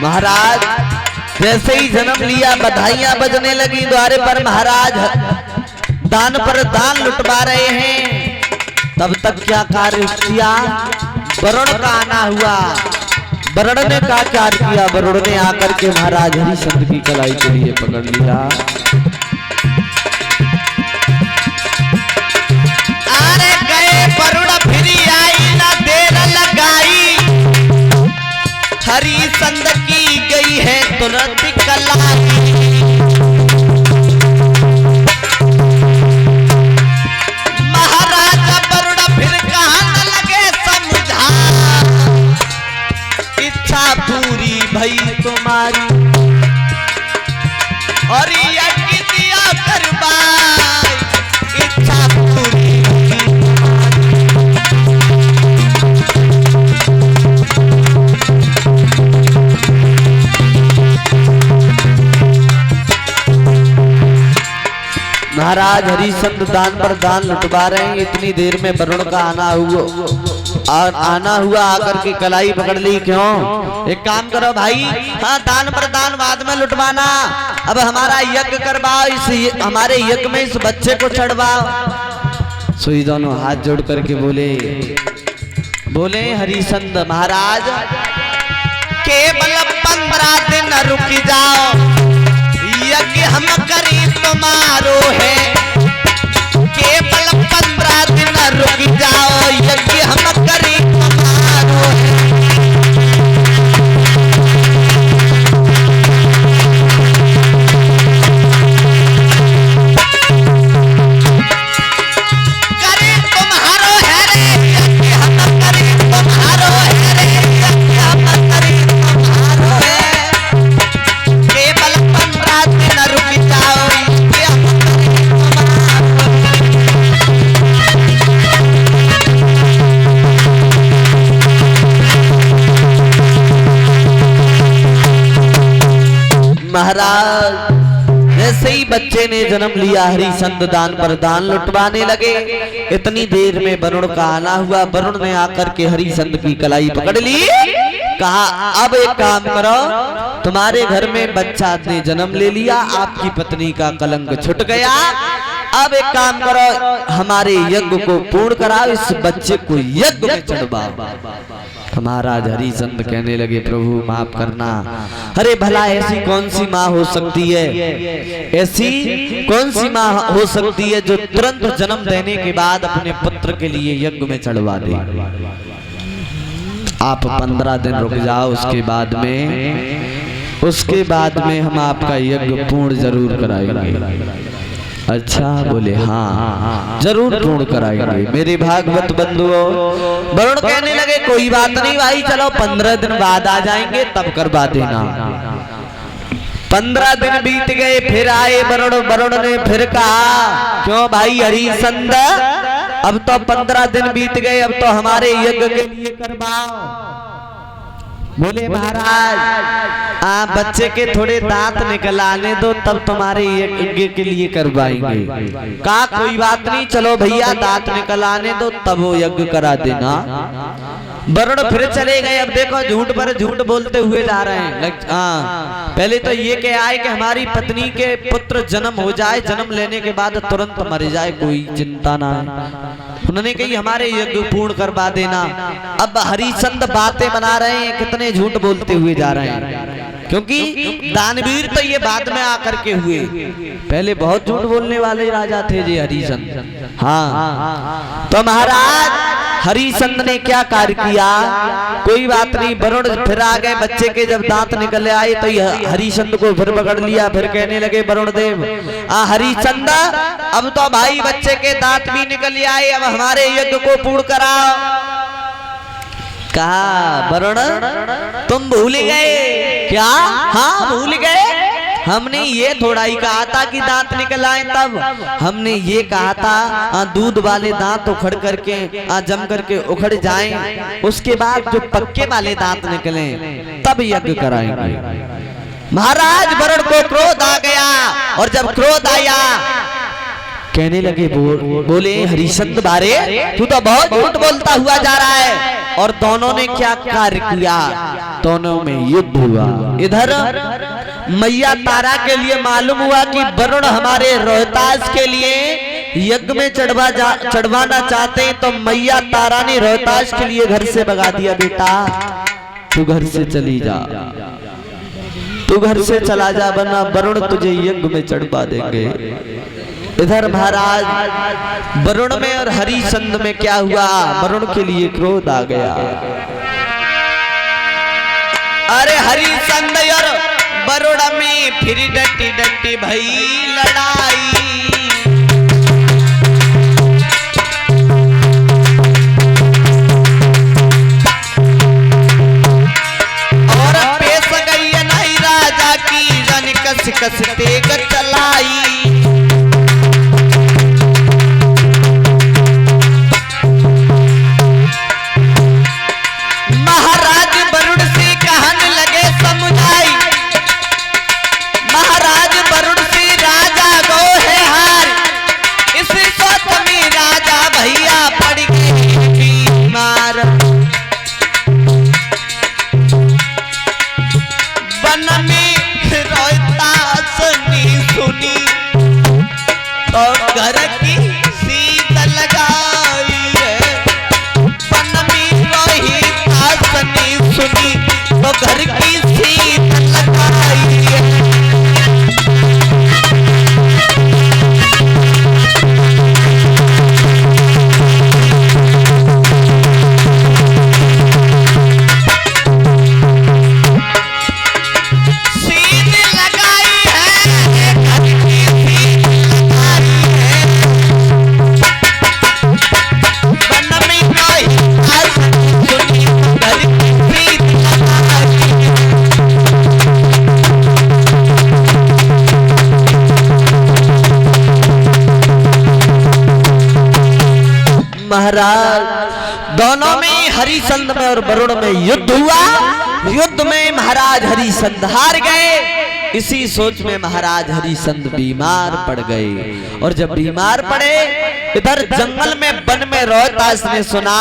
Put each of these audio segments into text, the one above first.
महाराज जैसे ही जन्म लिया बधाइयां बजने लगी द्वारे पर। महाराज दान पर दान लुटवा रहे हैं। तब तक क्या कार्य किया, वरुण का आना हुआ। वरुण ने क्या कार्य किया, वरुण ने आकर के महाराज हरिश्चंद्र की कलाई के लिए पकड़ लिया। अरे गए वरुण फिर आई ना देर लगाई, हरिश्चंद्र की गई है तुरंत कलाई। महाराजा वरुण फिर कहने लगे समझा, इच्छा पूरी भई तुम्हारी और यज्ञ दिया करवाई, इच्छा पूरी महाराज हरिश्चंद्र दान पर दान लुटवा रहे हैं। इतनी देर में वरुण का आना हुआ आकर के कलाई पकड़ ली। क्यों? एक काम करो भाई, हाँ दान पर दान बाद में लुटवाना, अब हमारा यज्ञ करवाओ, इस हमारे यज्ञ में इस बच्चे को चढ़वाओ। सोई दोनों हाथ जोड़ करके बोले हरिश्चंद्र महाराज केवल 15 दिन रुक जाओ, यज्ञ हम करी तुम्हारो है। केवल 15 दिन रुक जाओ, यज्ञ हम करी तुम्हारो है। करे तुम्हारो है रे, यज्ञ हम करी तुम्हारो है रे, यज्ञ हम करी तुम्हारो है। केवल 15 दिन रुक जाओ, यज्ञ हम करी महाराज जैसे ही बच्चे ने जन्म लिया हरिश्चंद्र दान पर दान लुटवाने लगे। इतनी देर में वरुण का आना हुआ। वरुण ने आकर के हरिश्चंद्र की कलाई पकड़ ली। कहा अब एक काम करो, तुम्हारे घर में बच्चा ने जन्म ले लिया, आपकी पत्नी का कलंक छुट गया। अब एक काम करो, हमारे यज्ञ को पूर्ण कराओ, इस बच्चे को यज्ञ में चढ़वाओ। महाराज हरिश्चंद्र कहने लगे प्रभु माफ करना, अरे भला ऐसी कौन सी माँ हो सकती है, ऐसी कौन सी माँ हो सकती है जो तुरंत जन्म देने के बाद अपने पुत्र के लिए यज्ञ में चढ़वा दे। आप 15 दिन रुक जाओ, उसके बाद में हम आपका यज्ञ पूर्ण जरूर कराएंगे। अच्छा बोले हाँ जरूर पूर्ण कराएंगे मेरे भागवत बंधुओं। वरुण कहने लगे कोई बात नहीं भाई, चलो 15 दिन बाद आ जाएंगे तब करवा देना। 15 दिन बीत गए, फिर आए वरुण। वरुण ने फिर कहा क्यों भाई हरिश्चंद्र, अब तो 15 दिन बीत गए, अब तो हमारे यज्ञ के लिए करवाओ। बोले महाराज बच्चे के थोड़े दांत निकल आने दो तब तुम्हारे यज्ञ के लिए करवाएंगे। कहा कोई बात नहीं, चलो भैया दांत निकल आने दो तब वो यज्ञ करा देना। वरुण फिर चले गए। अब देखो झूठ पर झूठ बोलते हुए जा रहे हैं। पहले तो ये कह आए कि हमारी पत्नी के पुत्र जन्म हो जाए, जन्म लेने के बाद तुरंत मर जाए, कोई चिंता ना है। उन्होंने कही हमारे यज्ञ पूर्ण करवा देना। अब हरिश्चंद्र बातें बना रहे हैं, कितने झूठ बोलते हुए जा रहे हैं, क्योंकि दानवीर तो ये बाद में आकर के हुए, पहले बहुत झूठ बोलने वाले राजा थे जी हरिश्चंद्र। हाँ तो महाराज हरिश्चंद्र ने क्या कार्य किया, कोई बात नहीं। वरुण फिर आ गए, बच्चे के जब दांत निकल आए तो हरिश्चंद्र को फिर पकड़ लिया। फिर कहने लगे वरुण देव हरिश्चंद्र अब तो भाई बच्चे के दांत भी निकल आए, अब हमारे यज्ञ को पूर्ण कराओ। कहा वरुण तुम भूल गए क्या? हाँ भूल गए, हमने ये थोड़ा ही कहा था कि दांत निकल आए, तब हमने ये कहा था दूध वाले दांत उखड़ करके जम करके उखड़ जाएं, उसके बाद जो पक्के वाले दांत निकले तब यज्ञ कराएंगे। महाराज वरुण को क्रोध आ गया, और जब क्रोध आया कहने लगे बोले हरिश्चंद्र बारे तू तो बहुत झूठ बोलता हुआ जा रहा है। और दोनों ने क्या कार्य किया, दोनों में युद्ध हुआ। इधर मैया तारा के लिए मालूम हुआ कि वरुण हमारे रोहतास के लिए यज्ञ में चढ़वाना चाहते हैं, तो मैया तारा ने रोहतास के लिए घर से भगा दिया, बेटा तू घर से चली जा, तू घर से चला जा, वरना वरुण तुझे यज्ञ में चढ़वा देंगे। इधर महाराज वरुण में और हरिश्चंद्र में क्या हुआ, वरुण के लिए क्रोध आ गया। अरे हरिश्चंद्र और वरुण में फिर डटी डटी भई लड़ाई। और पेश गई नहीं राजा की रन कस कस तेग चलाई। घर की सीत लगाई है, बन में रोहित आसनी सुनी तो घर की सीत लगाई है। महाराज दोनों में हरिश्चंद्र में और वरुण में युद्ध हुआ। युद्ध में महाराज हरिश्चंद्र हार गए। इसी सोच में महाराज हरिश्चंद्र बीमार पड़ गए। और जब बीमार पड़े, इधर जंगल में वन में रोहतास ने सुना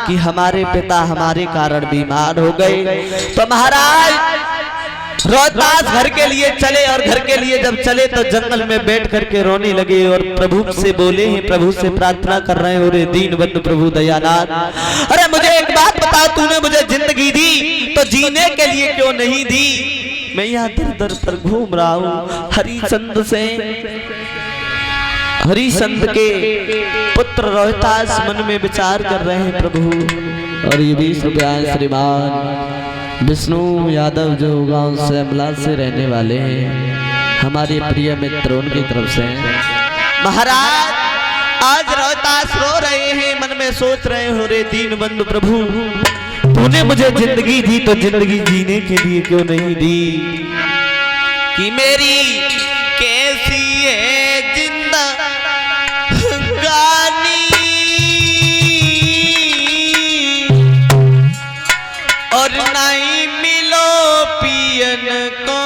कि हमारे पिता हमारे कारण बीमार हो गए। तो महाराज रोहतास घर के लिए चले, और घर के लिए जब चले तो जंगल में बैठ करके रोने लगे और प्रभु से बोले हैं, प्रभु से प्रार्थना कर रहे हैं, अरे दीनबंधु प्रभु दयानाथ, अरे मुझे एक बात बताओ, तूने मुझे जिंदगी दी तो जीने के लिए क्यों नहीं दी? मैं यहाँ दर दर पर घूम रहा हूँ। हरिश्चंद्र के पुत्र रोहतास मन में विचार कर रहे हैं प्रभु। और ये 20 रुपया श्रीमान विष्णु यादव जो गांव से अमला से रहने वाले हैं, हमारे प्रिय मित्र, उनकी तरफ से। महाराज आज रोहतास रो रहे हैं, मन में सोच रहे हो, रे दीनबंधु प्रभु तूने मुझे जिंदगी दी तो जिंदगी जीने के लिए क्यों नहीं दी? कि मेरी कैसी है जिंदगानी और नहीं मिलो पियन को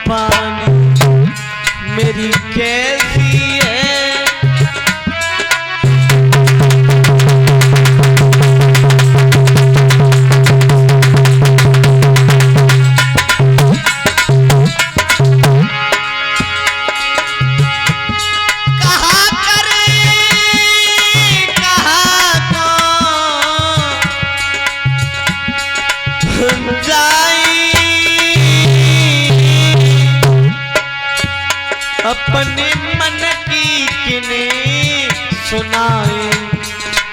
पानी, मेरी कैसी है अपने मन की किने सुनाए,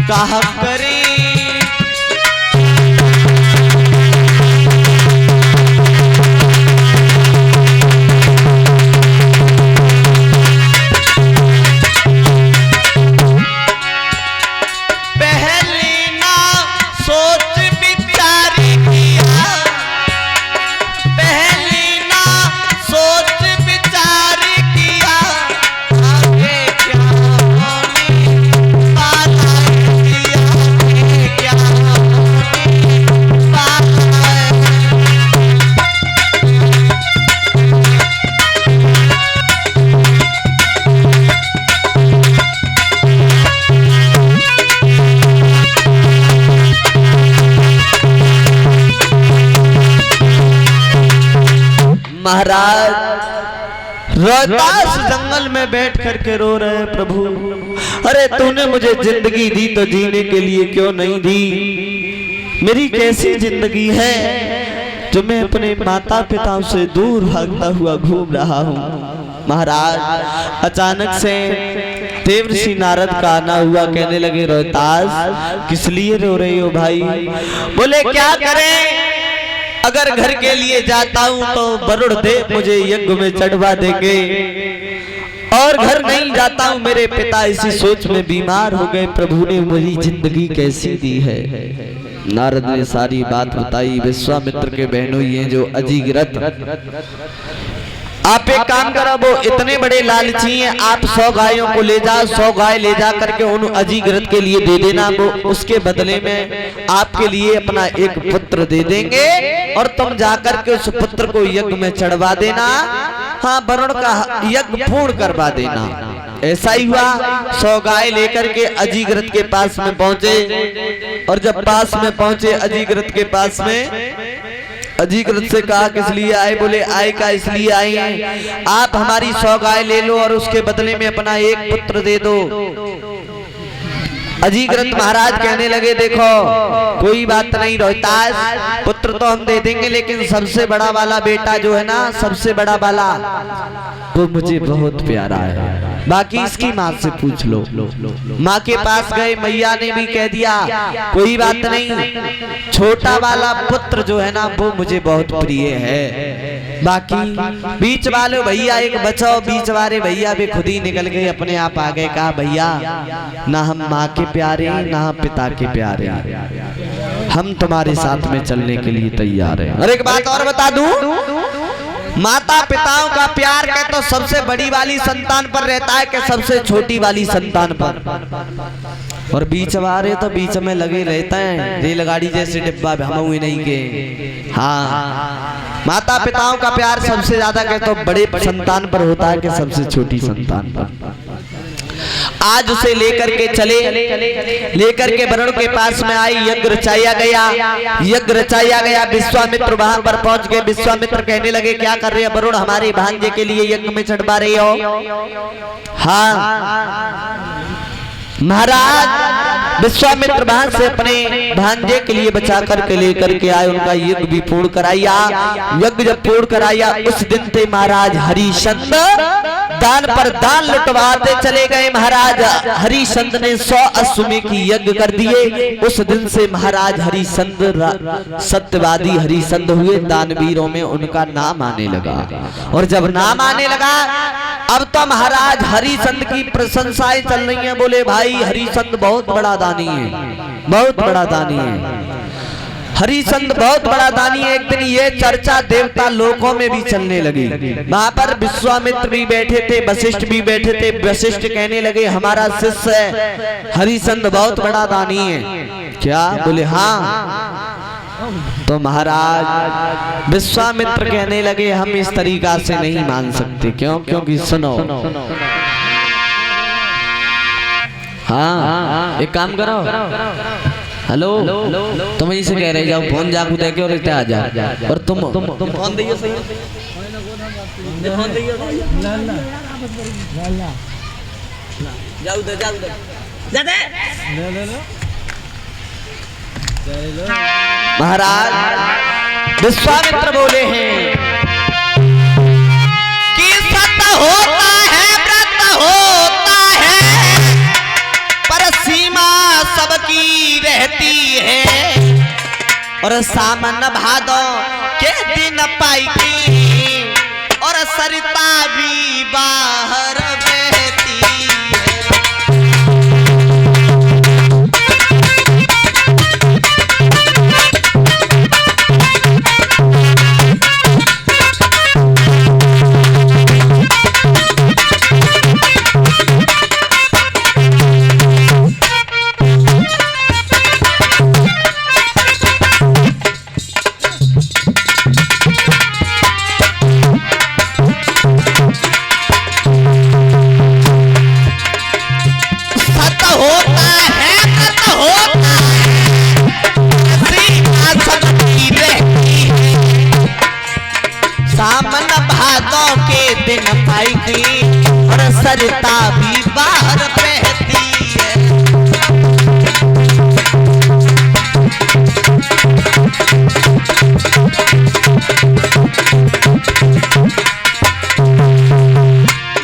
कहा करे पहले ना सोच विचार किया, पहले ना सोच विचार किया, आगे क्या होने वाला किया। महाराज रोहतास जंगल में बैठ करके रो रहे हैं, प्रभु अरे तूने मुझे जिंदगी दी तो जीने के लिए क्यों नहीं दी? मेरी कैसी जिंदगी है जो मैं अपने माता पिता से दूर भागता हुआ घूम रहा हूँ। महाराज अचानक से देवर्षि नारद का आना हुआ, कहने लगे रोहतास किस लिए रो रही हो भाई? बोले क्या करें, अगर घर के लिए जाता हूँ तो वरुण देव मुझे यज्ञ में चढ़वा देंगे, और घर नहीं जाता हूँ मेरे पिता इसी सोच में बीमार हो गए। प्रभु ने मेरी जिंदगी कैसी दी है। नारद ने सारी बात बताई। विश्वामित्र के बहनों ये जो अजीगरथ, आप एक काम करो, वो इतने बड़े लालची हैं, आप 100 गायों को ले जाओ, 100 गाय ले जा करके उन अजीगरथ के लिए दे देना, वो उसके बदले में आपके लिए अपना एक पुत्र दे देंगे और तुम जाकर के उस पुत्र को यज्ञ में चढ़वा देना। हाँ, वरुण का यज्ञ पूर्ण करवा देना। ऐसा ही हुआ। 100 गाय लेकर के अजीगरथ के पास में पहुंचे, और जब पास में पहुंचे अजीगरथ के पास में, अजीगरथ से कहा किस लिए आए? बोले आए का इसलिए आए हैं, आप हमारी 100 गाय ले लो और उसके बदले में अपना एक पुत्र दे दो। अजीगरथ महाराज कहने लगे देखो कोई बात नहीं रोहतास, पुत्र तो हम दे देंगे, लेकिन सबसे बड़ा वाला बेटा जो है ना, सबसे बड़ा वाला वो मुझे बहुत प्यारा है, बाकी इसकी माँ से पूछ लो। माँ के पास गए, मैया ने भी कह दिया कोई बात नहीं, छोटा वाला पुत्र जो है ना वो मुझे बहुत प्रिय है, बाकी बीच वाले भैया एक बचाओ। बीच वाले भैया भी खुद ही निकल गए, अपने आप आ गए, कहा भैया ना हम माँ के प्यारे ना हम पिता के प्यारे, हम तुम्हारे साथ में चलने के लिए तैयार हैं। और एक बात और बता दूं, माता पिताओं का प्यार के तो सबसे बड़ी वाली संतान पर रहता है कि सबसे छोटी वाली संतान पर, और बीच वाले तो बीच में लगे रहते हैं, रेलगाड़ी जैसे डिब्बा हम हुए नहीं के। हाँ, माता पिताओं का प्यार सबसे ज्यादा के तो बड़े संतान पर होता है कि सबसे छोटी संतान पर। आज उसे लेकर के चले, लेकर के वरुण के पास में आई, यज्ञ रचाया गया, यज्ञ रचाया गया। विश्वामित्र वहां पर पहुंच गए। विश्वामित्र कहने लगे क्या कर रहे हैं वरुण, हमारे भांजे के लिए यज्ञ में चढ़वा रहे हो? हाँ महाराज। विश्वामित्र वहां से अपने भांजे के लिए बचा करके लेकर के आए, उनका यज्ञ भी पूर्ण कराया। यज्ञ जब पूर्ण कराया उस दिन से महाराज हरिश्चंद दान पर दान लुटवाते चले गए। महाराज हरिश्चंद ने 100 अश्वमेध की यज्ञ कर दिए। उस दिन से महाराज हरिश्चंद सत्यवादी हरिश्चंद हुए, दानवीरों में उनका नाम आने लगा। और जब नाम आने लगा अब तो महाराज हरिश्चंद की प्रशंसाएं चल रही हैं। बोले भाई हरिश्चंद बहुत बड़ा दानी है, बहुत बड़ा दानी है, हरिश्चंद बहुत बड़ा दानी है। एक दिन ये चर्चा देवता लोकों में भी चलने लगी। वहां पर विश्वामित्र भी बैठे थे, वशिष्ठ भी बैठे थे। वशिष्ठ कहने लगे हमारा शिष्य है हरिश्चंद बहुत बड़ा दानी है क्या? बोले हाँ। तो महाराज विश्वामित्र कहने लगे हम इस तरीका से नहीं मान सकते। क्यों? क्योंकि सुनो, हाँ एक काम करो, हेलो तुम वहीं से कह रहे जाओ, फोन जाकू दे के और इतना आ जा, और तुम फोन दियो सही, फोन दियो जाओ दे, जाओ दे, जा दे। महाराज विश्वामित्र बोले हैं कि सत्य होता है, व्रत होता है, पर सीमा सबकी रहती है, और सामन भादो के दिन पाई की, और सरिता भी बाहर बहती है। भादों के दिन आएगी और सरिता भी बाहर बहती है।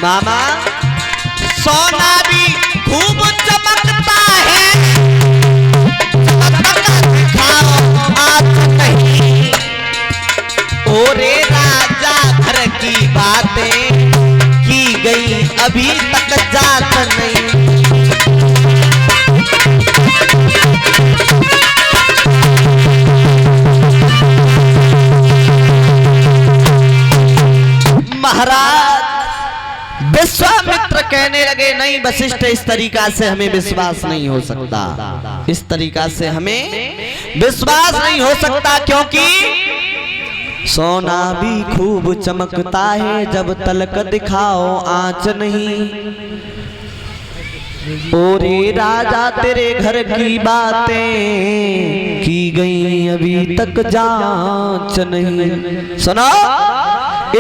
मामा सोना भी खूब चमकता है, चमक दिखाओ आज नहीं। ओरे राजा घर की बातें की गई अभी तक जात नहीं। महाराज विश्वामित्र कहने लगे, नहीं वशिष्ठ, इस तरीका से हमें विश्वास नहीं हो सकता, इस तरीका से हमें विश्वास नहीं हो सकता, क्योंकि सोना भी खूब चमकता है जब तलक दिखाओ आंच नहीं। ओरे राजा तेरे घर की बातें की गई अभी तक जांच नहीं। सुनो,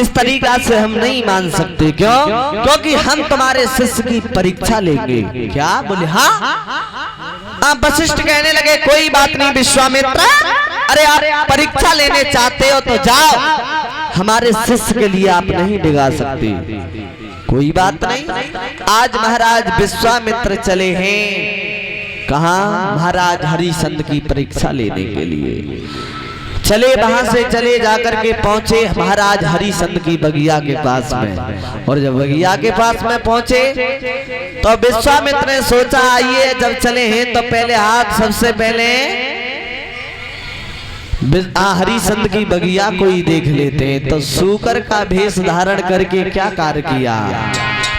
इस तरीका से हम नहीं मान सकते। क्यों? क्योंकि हम तुम्हारे शिष्य की परीक्षा लेंगे। क्या बोले? हाँ। आप वशिष्ठ कहने लगे, कोई बात नहीं विश्वामित्र, अरे आप परीक्षा लेने चाहते हो तो जाओ, हमारे शिष्य के लिए आप नहीं बिगाड़ सकते, कोई बात नहीं। आज महाराज विश्वामित्र चले हैं कहाँ? महाराज हरिश्चंद्र की परीक्षा लेने के लिए चले। वहां से चले जाकर के पहुंचे महाराज हरिश्चंद्र की बगिया के पास में। और जब बगिया के पास में पहुंचे तो विश्वामित्र ने सोचा, आइए जब चले हैं तो पहले हाथ सबसे पहले हरिश्चंद्र की बगिया को ही देख लेते हैं। तो सूकर का भेष धारण करके क्या कार्य किया?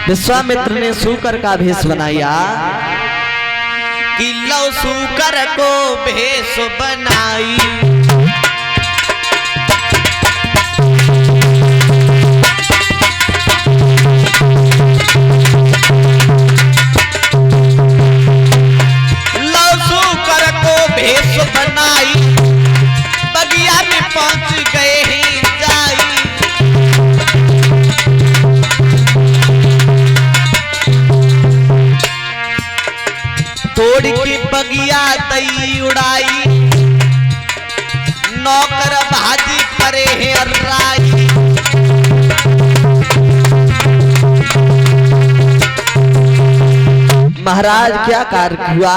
विश्वामित्र ने सूकर का भेष बनाया कि लो सूकर को भेष बनाई, लो सूकर को भेष बनाई, बगिया में पहुंच गए हैं जाई। तोड़ के बगिया दई उड़ाई, नौकर भाजी परे हैं अर्राई। महाराज क्या कार्य हुआ?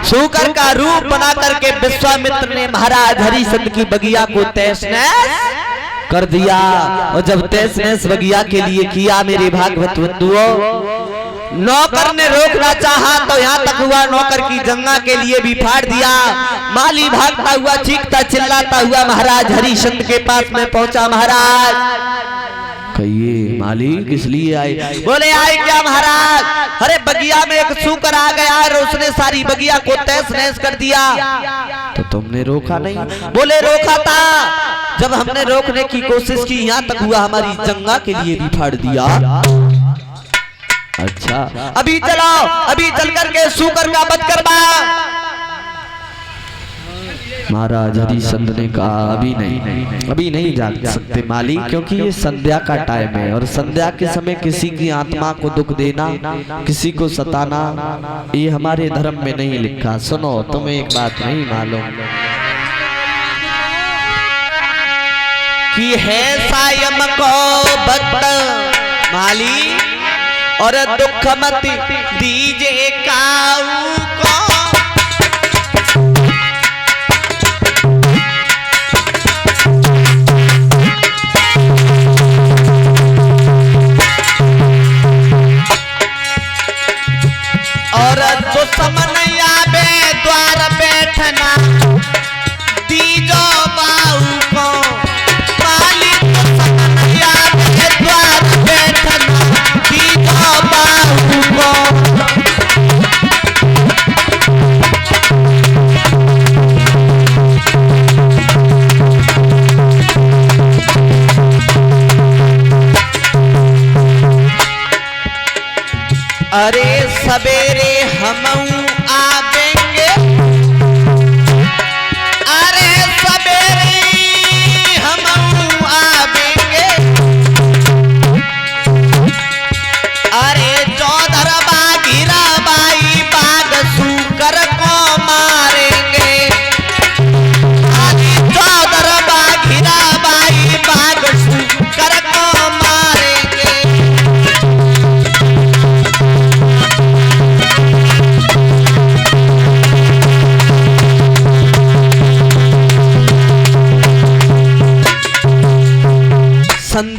सूकर का रूप बना करके विश्वामित्र ने महाराज हरिश्चंद्र की बगिया को तहस नहस कर दिया। और जब तहस नहस बगिया के लिए किया मेरे भागवत बंधुओं, नौकर ने रोकना चाहा तो यहाँ तक हुआ नौकर की जंगा के लिए भी फाड़ दिया। माली भागता हुआ चीखता चिल्लाता हुआ महाराज हरिश्चंद्र के पास में पहुंचा। महाराज कहिए माली किस लिए आए? बोले आए क्या महाराज? अरे बगिया में एक सूकर आ गया और उसने सारी बगिया को तहस नहस कर दिया। तो तुमने रोका नहीं? बोले रोका था, जब हमने रोकने की कोशिश की यहाँ तक हुआ हमारी जंगा के लिए भी फाड़ दिया। अच्छा अभी चलो, अभी चल करके सूकर का वध करवा। महाराज हरिश्चंद्र ने कहा अभी नहीं जा सकते माली, क्योंकि ये संध्या का टाइम है और संध्या के समय किसी की आत्मा को दुख देना, किसी को सताना, ये हमारे धर्म में नहीं लिखा। सुनो, तुम्हें एक बात नहीं मालूम कि है सायम को भक्त माली और दुख मत दीजे काऊ को। और दुश्मन आवे द्वार बैठना दीजो बाऊ को। माली दुश्मन आवे द्वार बैठना दीजो बाऊ को। अरे सवेरे हम आवेंगे, अरे सवेरे हम आवेंगे,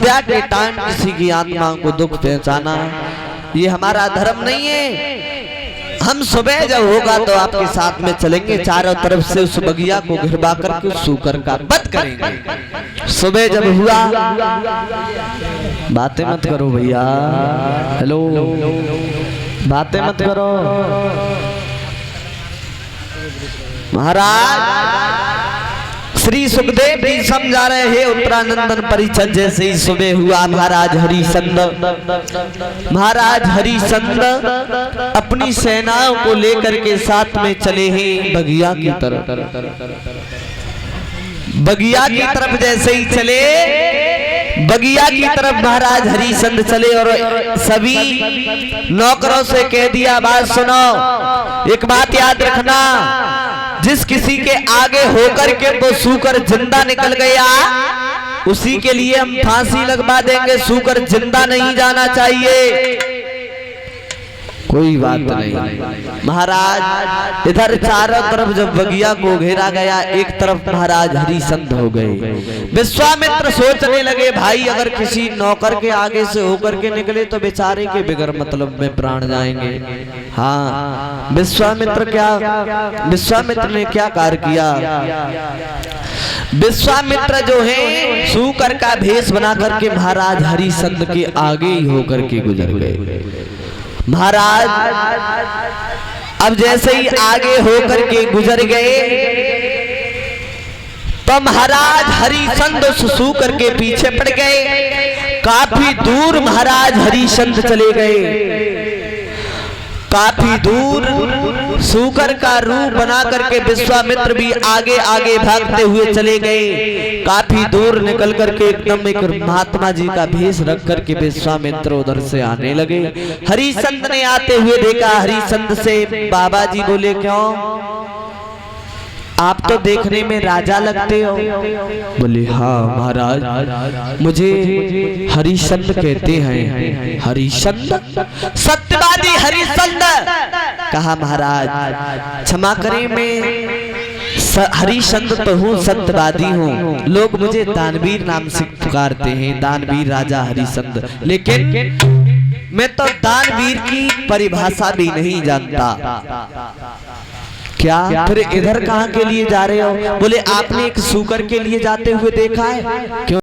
हत्या के टाइम किसी की आत्मा को दुख पहुंचाना ये हमारा धर्म नहीं है। हम सुबह जब होगा तो आपके साथ में चलेंगे, चारों तरफ से उस बगिया को घिरवा करके उस सूकर का वध करेंगे। सुबह जब हुआ, बातें मत करो भैया, हेलो, बातें मत करो महाराज। श्री सुखदेव भी समझा रहे हैं उत्तरानंदन परिषद जैसे ही सुबह हुआ, महाराज हरिश्चंद्र अपनी सेनाओं को लेकर के साथ में चले हैं बगिया की तरफ। बगिया की तरफ जैसे ही चले, बगिया की तरफ महाराज हरिश्चंद्र चले और सभी नौकरों से कह दिया, बात सुनो, एक बात याद रखना, जिस किसी के आगे होकर के वो सूकर जिंदा निकल गया उसी के लिए हम फांसी लगवा देंगे, सूकर जिंदा नहीं जाना चाहिए। कोई बात नहीं महाराज। इधर चारों तरफ जब बगिया को घेरा गया, एक तरफ महाराज हरिश्चंद्र हो गए। विश्वामित्र सोचने लगे, भाई अगर किसी नौकर के आगे से होकर के निकले तो बेचारे के बिगर मतलब में प्राण जाएंगे। हाँ, विश्वामित्र ने क्या कार्य किया? विश्वामित्र जो है सूकर का भेष बना करके महाराज हरिश्चंद्र के आगे ही होकर के गुजर गए। महाराज अब जैसे ही आगे होकर के गुजर गए तो महाराज हरिश्चंद्र सूकर के पीछे पड़ गए। काफी दूर महाराज हरिश्चंद्र चले गए, काफी दूर सूकर का रूप बना करके विश्वामित्र भी आगे आगे भागते हुए चले गए। काफी दूर निकल करके एकदम एक महात्मा जी का भेष रख करके विश्वामित्र उधर से आने लगे। हरिश्चंद्र ने आते हुए देखा। हरिश्चंद्र से बाबा जी बोले, क्यों आप तो देखने में राजा लगते हो? बोले, हाँ महाराज, मुझे हरिश्चंद्र कहते हैं। हरिश्चंद्र? सत्यवादी हरिश्चंद्र? कहा महाराज क्षमा करें, मैं हरिश्चंद्र तो हूँ, सत्यवादी हूँ, लोग मुझे दानवीर नाम से पुकारते हैं, दानवीर राजा हरिश्चंद्र, लेकिन मैं तो दानवीर की परिभाषा भी नहीं जानता। क्या फिर इधर कहाँ के लिए जा रहे हो? बोले, आपने एक सूकर के लिए जाते हुए देखा है? क्यों